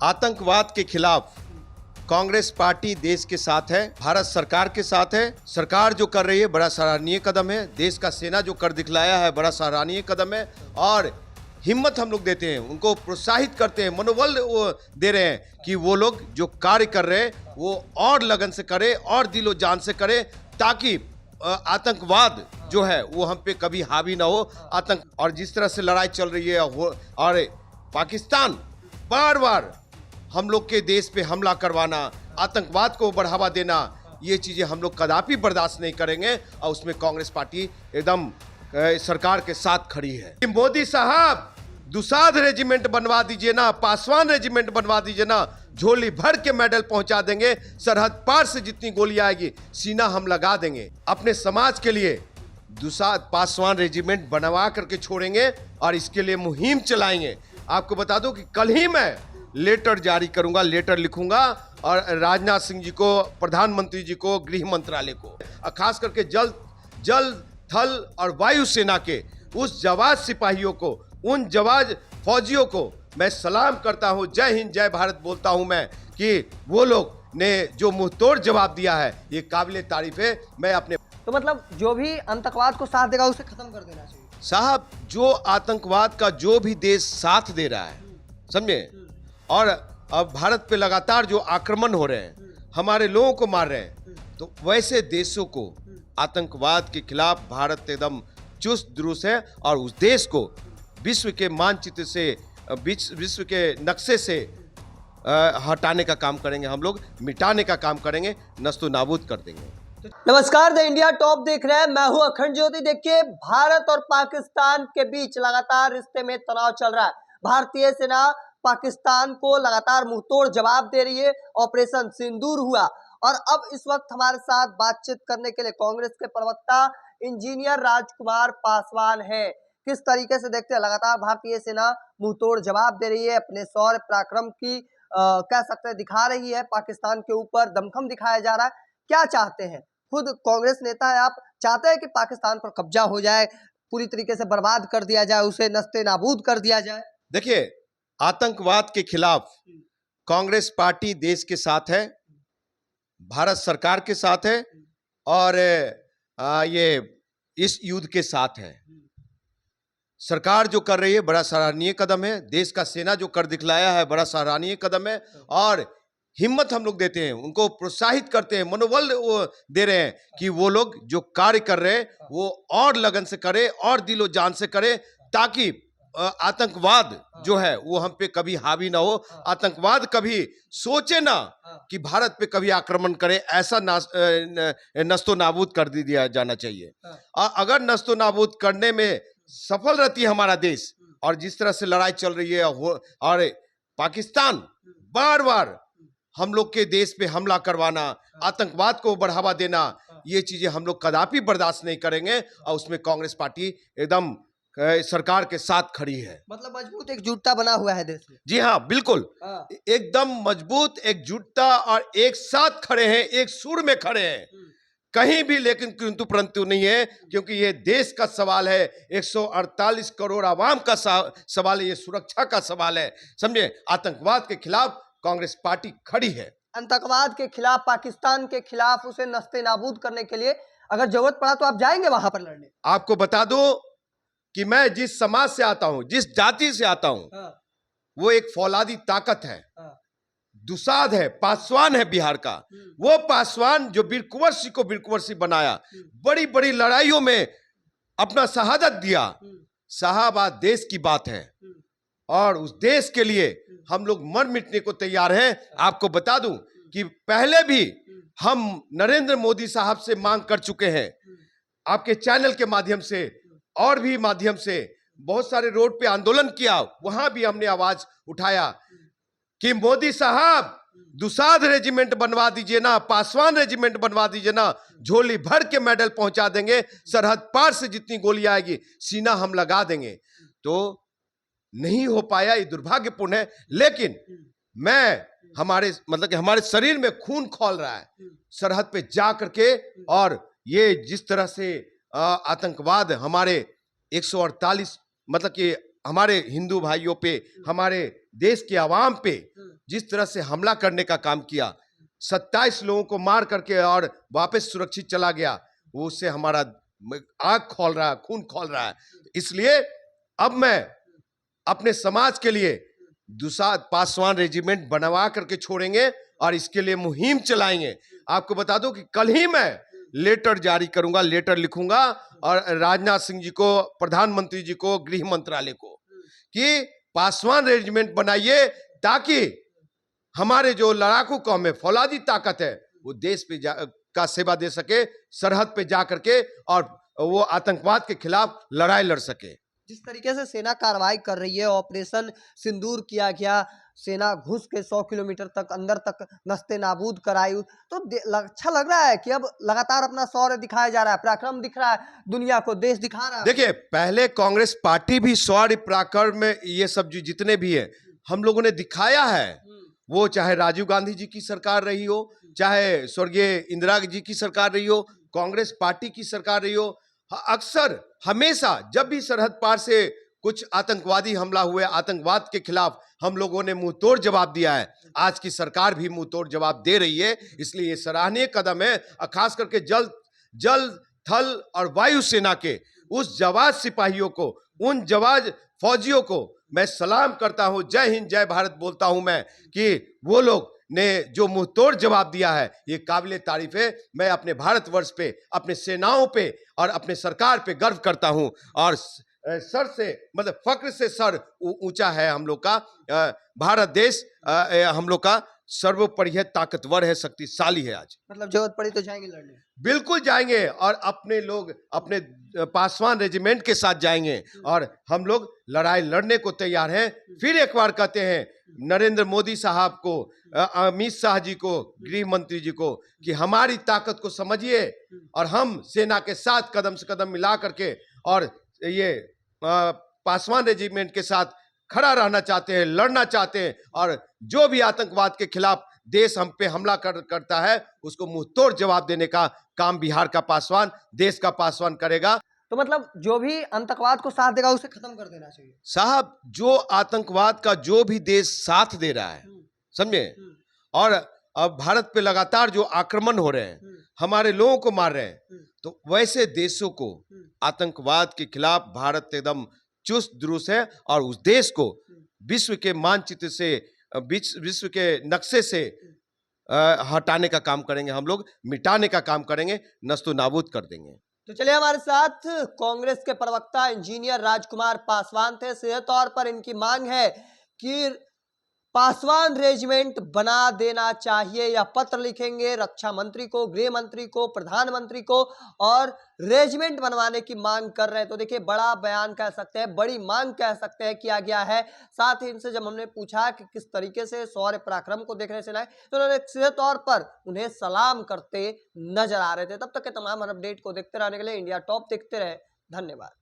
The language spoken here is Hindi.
आतंकवाद के खिलाफ कांग्रेस पार्टी देश के साथ है, भारत सरकार के साथ है। सरकार जो कर रही है बड़ा सराहनीय कदम है। देश का सेना जो कर दिखलाया है बड़ा सराहनीय कदम है और हिम्मत हम लोग देते हैं, उनको प्रोत्साहित करते हैं, मनोबल दे रहे हैं कि वो लोग जो कार्य कर रहे हैं वो और लगन से करें और दिलो जान से करें, ताकि आतंकवाद जो है वो हम पे कभी हावी ना हो। आतंक और जिस तरह से लड़ाई चल रही है और पाकिस्तान बार बार हम लोग के देश पे हमला करवाना, आतंकवाद को बढ़ावा देना, ये चीजें हम लोग कदापि बर्दाश्त नहीं करेंगे और उसमें कांग्रेस पार्टी एकदम सरकार के साथ खड़ी है। मोदी साहब दुसाध रेजिमेंट बनवा दीजिए ना, पासवान रेजिमेंट बनवा दीजिए ना, झोली भर के मेडल पहुंचा देंगे। सरहद पार से जितनी गोली आएगी सीना हम लगा देंगे। अपने समाज के लिए दुसाध पासवान रेजिमेंट बनवा करके छोड़ेंगे और इसके लिए मुहिम चलाएंगे। आपको बता दूं कि कल ही मैं लेटर जारी करूंगा, लेटर लिखूंगा और राजनाथ सिंह जी को, प्रधानमंत्री जी को, गृह मंत्रालय को, और खास करके जल थल और वायु सेना के उस जवान सिपाहियों को, उन जवान फौजियों को मैं सलाम करता हूं। जय हिंद जय भारत बोलता हूं मैं कि वो लोग ने जो मुंहतोड़ जवाब दिया है ये काबिले तारीफ है। मैं अपने तो मतलब जो भी आतंकवाद को साथ देगा उसे खत्म कर देना चाहिए साहब। जो आतंकवाद का जो भी देश साथ दे रहा है, समझे, और अब भारत पे लगातार जो आक्रमण हो रहे हैं, हमारे लोगों को मार रहे हैं, तो वैसे देशों को आतंकवाद के खिलाफ भारत एकदम चुस्त दुरुस्त है और उस देश को विश्व के मानचित्र से, विश्व के नक्शे से हटाने का काम करेंगे। हम लोग मिटाने का काम करेंगे, नस्तो नाबूद कर देंगे। नमस्कार, द इंडिया टॉप देख रहे हैं, मैं हूं अखंड ज्योति। देखिए, भारत और पाकिस्तान के बीच लगातार रिश्ते में तनाव चल रहा है। भारतीय सेना पाकिस्तान को लगातार मुंहतोड़ जवाब दे रही है। ऑपरेशन सिंदूर हुआ और अब इस वक्त हमारे साथ बातचीत करने के लिए कांग्रेस के प्रवक्ता इंजीनियर राजकुमार पासवान है। किस तरीके से देखते हैं, लगातार भारतीय सेना मुंहतोड़ जवाब दे रही है, अपने शौर्य पराक्रम की कह सकते हैं दिखा रही है, पाकिस्तान के ऊपर दमखम दिखाया जा रहा है। क्या चाहते हैं? खुद कांग्रेस नेता है आप, चाहते हैं कि पाकिस्तान पर कब्जा हो जाए, पूरी तरीके से बर्बाद कर दिया जाए, उसे नस्ते नाबूद कर दिया जाए? देखिए, आतंकवाद के खिलाफ कांग्रेस पार्टी देश के साथ है, भारत सरकार के साथ है और ये इस युद्ध के साथ है। सरकार जो कर रही है बड़ा सराहनीय कदम है। देश का सेना जो कर दिखलाया है बड़ा सराहनीय कदम है और हिम्मत हम लोग देते हैं, उनको प्रोत्साहित करते हैं, मनोबल दे रहे हैं कि वो लोग जो कार्य कर रहे हैं वो और लगन से करें और दिलो जान से करें, ताकि आतंकवाद जो है वो हम पे कभी हावी ना हो। आतंकवाद कभी सोचे ना कि भारत पे कभी आक्रमण करे, ऐसा नस्तो नाबूद कर दिया जाना चाहिए। अगर नस्तो नाबूद करने में सफल रहती है हमारा देश, और जिस तरह से लड़ाई चल रही है और पाकिस्तान बार बार हम लोग के देश पे हमला करवाना, आतंकवाद को बढ़ावा देना, ये चीजें हम लोग कदापि बर्दाश्त नहीं करेंगे और उसमें कांग्रेस पार्टी एकदम सरकार के साथ खड़ी है। मतलब मजबूत एकजुटता बना हुआ है देश में। जी हाँ, बिल्कुल, एकदम मजबूत एकजुटता और एक साथ खड़े हैं, एक सुर में खड़े हैं, कहीं भी लेकिन किंतु परंतु नहीं है, क्योंकि ये देश का सवाल है, 148 करोड़ आवाम का सवाल है, ये सुरक्षा का सवाल है, समझे। आतंकवाद के खिलाफ कांग्रेस पार्टी खड़ी है। आतंकवाद के खिलाफ, पाकिस्तान के खिलाफ उसे नस्ते नाबूद करने के लिए अगर जरूरत पड़ा तो आप जाएंगे वहां पर लड़ने? आपको बता दो कि मैं जिस समाज से आता हूं, जिस जाति से आता हूं, वो एक फौलादी ताकत है, दुसाध है, पासवान है बिहार का। वो पासवान जो वीर कुंवर सिंह को वीर कुंवर सिंह बनाया, बड़ी बड़ी लड़ाइयों में अपना शहादत दिया। साहब, आज देश की बात है और उस देश के लिए हम लोग मर मिटने को तैयार हैं। आपको बता दूं कि पहले भी हम नरेंद्र मोदी साहब से मांग कर चुके हैं, आपके चैनल के माध्यम से और भी माध्यम से, बहुत सारे रोड पे आंदोलन किया, वहां भी हमने आवाज उठाया कि मोदी साहब दुसाध रेजिमेंट बनवा दीजिए ना, पासवान रेजिमेंट बनवा दीजिए ना, झोली भर के मेडल पहुंचा देंगे। सरहद पार से जितनी गोली आएगी सीना हम लगा देंगे। तो नहीं हो पाया, ये दुर्भाग्यपूर्ण है, लेकिन मैं हमारे शरीर में खून खौल रहा है सरहद पे जा करके। और ये जिस तरह से आतंकवाद हमारे 148 कि हमारे हिंदू भाइयों पे, हमारे देश के आवाम पे जिस तरह से हमला करने का काम किया, 27 लोगों को मार करके और वापस सुरक्षित चला गया, वो उससे हमारा आग खोल रहा है, खून खोल रहा है। इसलिए अब मैं अपने समाज के लिए दूसरा पासवान रेजिमेंट बनवा करके छोड़ेंगे और इसके लिए मुहिम चलाएंगे। आपको बता दूं कि कल ही मैं लेटर जारी करूंगा, लेटर लिखूंगा और राजनाथ सिंह जी को, प्रधानमंत्री जी को, गृह मंत्रालय को कि पासवान रेजिमेंट बनाइए ताकि हमारे जो लड़ाकू कौम में फौलादी ताकत है वो देश पे का सेवा दे सके, सरहद पे जा करके और वो आतंकवाद के खिलाफ लड़ाई लड़ सके। जिस तरीके से सेना कार्रवाई कर रही है, ऑपरेशन सिंदूर किया गया, सेना घुस के 100 किलोमीटर तक अंदर तक नस्ते नाबूद कराई, तो अच्छा लग रहा है कि अब लगातार अपना शौर्य दिखाया जा रहा है, पराक्रम दिख रहा है, दुनिया को देश दिखा रहा है। देखिए, पहले कांग्रेस पार्टी भी शौर्य पराक्रम में ये सब जितने भी है हम लोगों ने दिखाया है। वो चाहे राजीव गांधी जी की सरकार रही हो, चाहे स्वर्गीय इंदिरा जी की सरकार रही हो, कांग्रेस पार्टी की सरकार रही हो, अक्सर हमेशा जब भी सरहद पार से कुछ आतंकवादी हमला हुए, आतंकवाद के खिलाफ हम लोगों ने मुंह तोड़ जवाब दिया है। आज की सरकार भी मुंह तोड़ जवाब दे रही है, इसलिए ये सराहनीय कदम है। खास करके जल थल और वायु सेना के उस जवान सिपाहियों को, उन जवान फौजियों को मैं सलाम करता हूं, जय हिंद जय भारत बोलता हूं मैं, कि वो लोग ने जो मुंह तोड़ जवाब दिया है ये काबिले तारीफ है। मैं अपने भारतवर्ष पे, अपने सेनाओं पे और अपने सरकार पे गर्व करता हूं और सर से मतलब फक्र से सर ऊंचा है हम लोग का भारत देश। हम लोग का सर्वोपरि है, ताकतवर है, शक्तिशाली है। आज मतलब जरूरत पड़ी तो जाएंगे लड़ने? बिल्कुल जाएंगे और अपने लोग अपने पासवान रेजिमेंट के साथ जाएंगे और हम लोग लड़ाई लड़ने को तैयार हैं। फिर एक बार कहते हैं नरेंद्र मोदी साहब को, अमित शाह जी को, गृह मंत्री जी को कि हमारी ताकत को समझिए और हम सेना के साथ कदम से कदम मिला करके और ये पासवान रेजिमेंट के साथ खड़ा रहना चाहते हैं, लड़ना चाहते हैं और जो भी आतंकवाद के खिलाफ देश हम पे हमला करता है उसको मुंह तोड़ जवाब देने का काम बिहार का पासवान, देश का पासवान करेगा। तो मतलब जो भी आतंकवाद को साथ देगा उसे खत्म कर देना चाहिए साहब। जो आतंकवाद का जो भी देश साथ दे रहा है, समझे, और अब भारत पे लगातार जो आक्रमण हो रहे हैं, हमारे लोगों को मार रहे हैं, तो वैसे देशों को आतंकवाद के खिलाफ भारत एकदम चुस्त दुरुस्त है और उस देश को विश्व के मानचित्र से, विश्व के नक्शे से हटाने का काम करेंगे हम लोग, मिटाने का काम करेंगे, नस्तो नाबूद कर देंगे। तो चलिए, हमारे साथ कांग्रेस के प्रवक्ता इंजीनियर राजकुमार पासवान थे। सीधे तौर पर इनकी मांग है कि पासवान रेजिमेंट बना देना चाहिए या पत्र लिखेंगे रक्षा मंत्री को, गृह मंत्री को, प्रधानमंत्री को और रेजिमेंट बनवाने की मांग कर रहे हैं। तो देखिए, बड़ा बयान कह सकते हैं, बड़ी मांग कह सकते हैं किया गया है। साथ ही इनसे जब हमने पूछा कि किस तरीके से शौर्य पराक्रम को देख रहे सेनाएं, तो उन्होंने सीधे तौर पर उन्हें सलाम करते नजर आ रहे थे। तब तक के तमाम अपडेट को देखते रहने के लिए इंडिया टॉप देखते रहे। धन्यवाद।